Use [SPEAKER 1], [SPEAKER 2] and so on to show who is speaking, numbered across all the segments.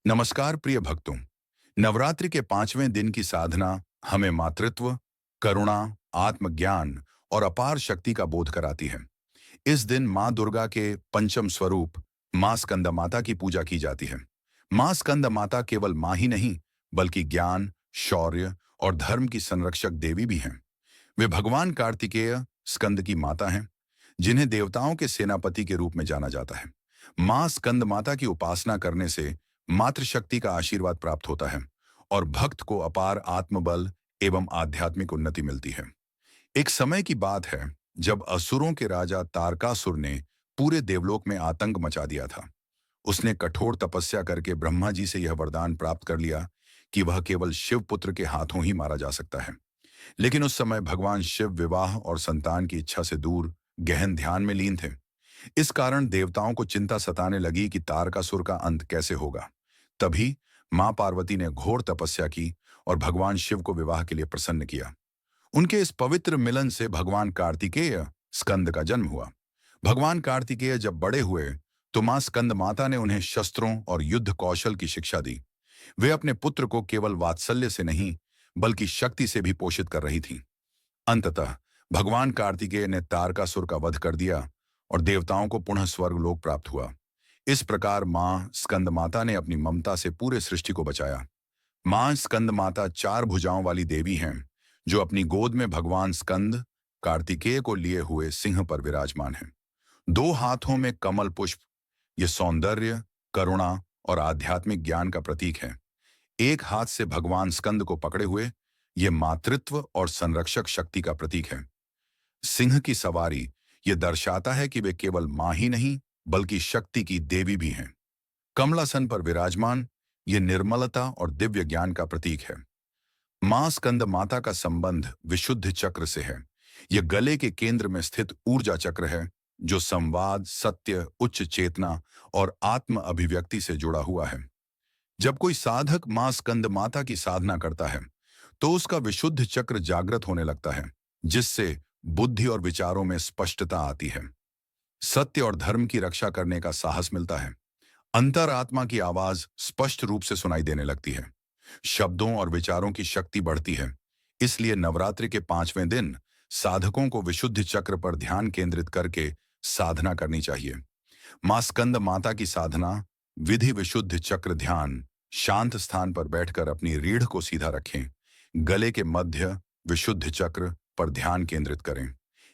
[SPEAKER 1] नमस्कार प्रिय भक्तों। नवरात्रि के 5वें दिन की साधना हमें मातृत्व, करुणा, आत्मज्ञान और अपार शक्ति का बोध कराती है। इस दिन माँ दुर्गा के पंचम स्वरूप माँ स्कंद माता की पूजा की जाती है। माँ स्कंद माता केवल माँ ही नहीं, बल्कि ज्ञान, शौर्य और धर्म की संरक्षक देवी भी हैं। वे भगवान कार्तिकेय स्कंद की माता हैं, जिन्हें देवताओं के सेनापति के रूप में जाना जाता है। मां स्कंद माता की उपासना करने से मातृशक्ति का आशीर्वाद प्राप्त होता है और भक्त को अपार आत्मबल एवं आध्यात्मिक उन्नति मिलती है। एक समय की बात है जब असुरों के राजा तारकासुर ने पूरे देवलोक में आतंक मचा दिया था। उसने कठोर तपस्या करके ब्रह्मा जी से यह वरदान प्राप्त कर लिया कि वह केवल शिव पुत्र के हाथों ही मारा जा सकता है। लेकिन उस समय भगवान शिव विवाह और संतान की इच्छा से दूर गहन ध्यान में लीन थे। इस कारण देवताओं को चिंता सताने लगी कि तारकासुर का अंत कैसे होगा। तभी मां पार्वती ने घोर तपस्या की और भगवान शिव को विवाह के लिए प्रसन्न किया। उनके इस पवित्र मिलन से भगवान कार्तिकेय स्कंद का जन्म हुआ। भगवान कार्तिकेय जब बड़े हुए तो मां स्कंद माता ने उन्हें शस्त्रों और युद्ध कौशल की शिक्षा दी। वे अपने पुत्र को केवल वात्सल्य से नहीं, बल्कि शक्ति से भी पोषित कर रही थीं। अंततः भगवान कार्तिकेय ने तारकासुर का वध कर दिया और देवताओं को पुनः स्वर्गलोक प्राप्त हुआ। इस प्रकार मां स्कंद माता ने अपनी ममता से पूरे सृष्टि को बचाया। मां स्कंद माता 4 भुजाओं वाली देवी हैं, जो अपनी गोद में भगवान स्कंद कार्तिकेय को लिए हुए सिंह पर विराजमान हैं। 2 हाथों में कमल पुष्प, ये सौंदर्य, करुणा और आध्यात्मिक ज्ञान का प्रतीक है। एक हाथ से भगवान स्कंद को पकड़े हुए ये मातृत्व और संरक्षक शक्ति का प्रतीक है। सिंह की सवारी ये दर्शाता है कि वे केवल मां ही नहीं, बल्कि शक्ति की देवी भी हैं। कमलासन पर विराजमान ये निर्मलता और दिव्य ज्ञान का प्रतीक है। मां स्कंद माता का संबंध विशुद्ध चक्र से है। यह गले के केंद्र में स्थित ऊर्जा चक्र है, जो संवाद, सत्य, उच्च चेतना और आत्म अभिव्यक्ति से जुड़ा हुआ है। जब कोई साधक मां स्कंद माता की साधना करता है तो उसका विशुद्ध चक्र जागृत होने लगता है, जिससे बुद्धि और विचारों में स्पष्टता आती है। सत्य और धर्म की रक्षा करने का साहस मिलता है। अंतरात्मा की आवाज स्पष्ट रूप से सुनाई देने लगती है। शब्दों और विचारों की शक्ति बढ़ती है। इसलिए नवरात्रि के 5वें दिन साधकों को विशुद्ध चक्र पर ध्यान केंद्रित करके साधना करनी चाहिए। मां स्कंद माता की साधना विधि विशुद्ध चक्र ध्यान। शांत स्थान पर बैठकर अपनी रीढ़ को सीधा रखें। गले के मध्य विशुद्ध चक्र पर ध्यान केंद्रित करें।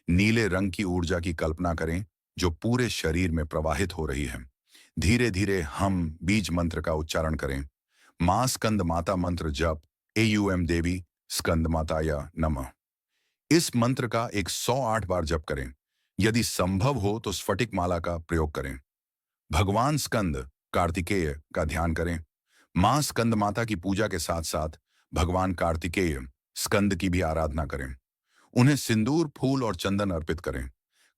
[SPEAKER 1] नीले रंग की ऊर्जा की कल्पना करें, जो पूरे शरीर में प्रवाहित हो रही है। धीरे धीरे हम बीज मंत्र का उच्चारण करें। मां स्कंद माता मंत्र जप एयूएम देवी स्कंद माताया नमः। इस मंत्र का 108 बार जप करें। यदि संभव हो तो स्फटिक माला का प्रयोग करें। भगवान स्कंद कार्तिकेय का ध्यान करें। मां स्कंद माता की पूजा के साथ साथ भगवान कार्तिकेय स्कंद की भी आराधना करें। उन्हें सिंदूर, फूल और चंदन अर्पित करें।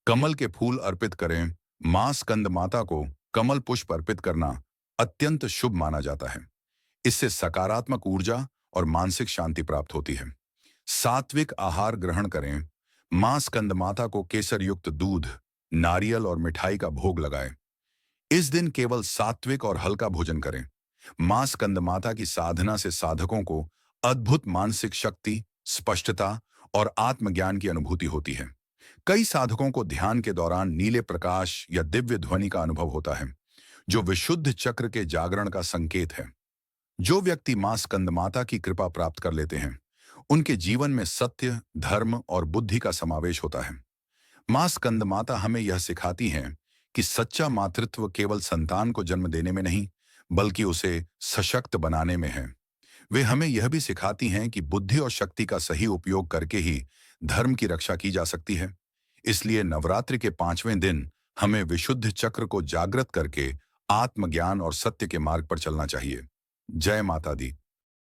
[SPEAKER 1] कमल के फूल अर्पित करें। मां स्कंद माता को कमल पुष्प अर्पित करना अत्यंत शुभ माना जाता है। इससे सकारात्मक ऊर्जा और मानसिक शांति प्राप्त होती है। सात्विक आहार ग्रहण करें। मां स्कंद माता को केसर युक्त दूध, नारियल और मिठाई का भोग लगाएं। इस दिन केवल सात्विक और हल्का भोजन करें। मां स्कंद माता की साधना से साधकों को अद्भुत मानसिक शक्ति, स्पष्टता और आत्मज्ञान की अनुभूति होती है। कई साधकों को ध्यान के दौरान नीले प्रकाश या दिव्य ध्वनि का अनुभव होता है, जो विशुद्ध चक्र के जागरण का संकेत है। जो व्यक्ति मां स्कंद माता की कृपा प्राप्त कर लेते हैं, उनके जीवन में सत्य, धर्म और बुद्धि का समावेश होता है। मां स्कंद माता हमें यह सिखाती हैं कि सच्चा मातृत्व केवल संतान को जन्म देने में नहीं, बल्कि उसे सशक्त बनाने में है। वे हमें यह भी सिखाती हैं कि बुद्धि और शक्ति का सही उपयोग करके ही धर्म की रक्षा की जा सकती है। इसलिए नवरात्रि के 5वें दिन हमें विशुद्ध चक्र को जागृत करके आत्मज्ञान और सत्य के मार्ग पर चलना चाहिए। जय माता दी।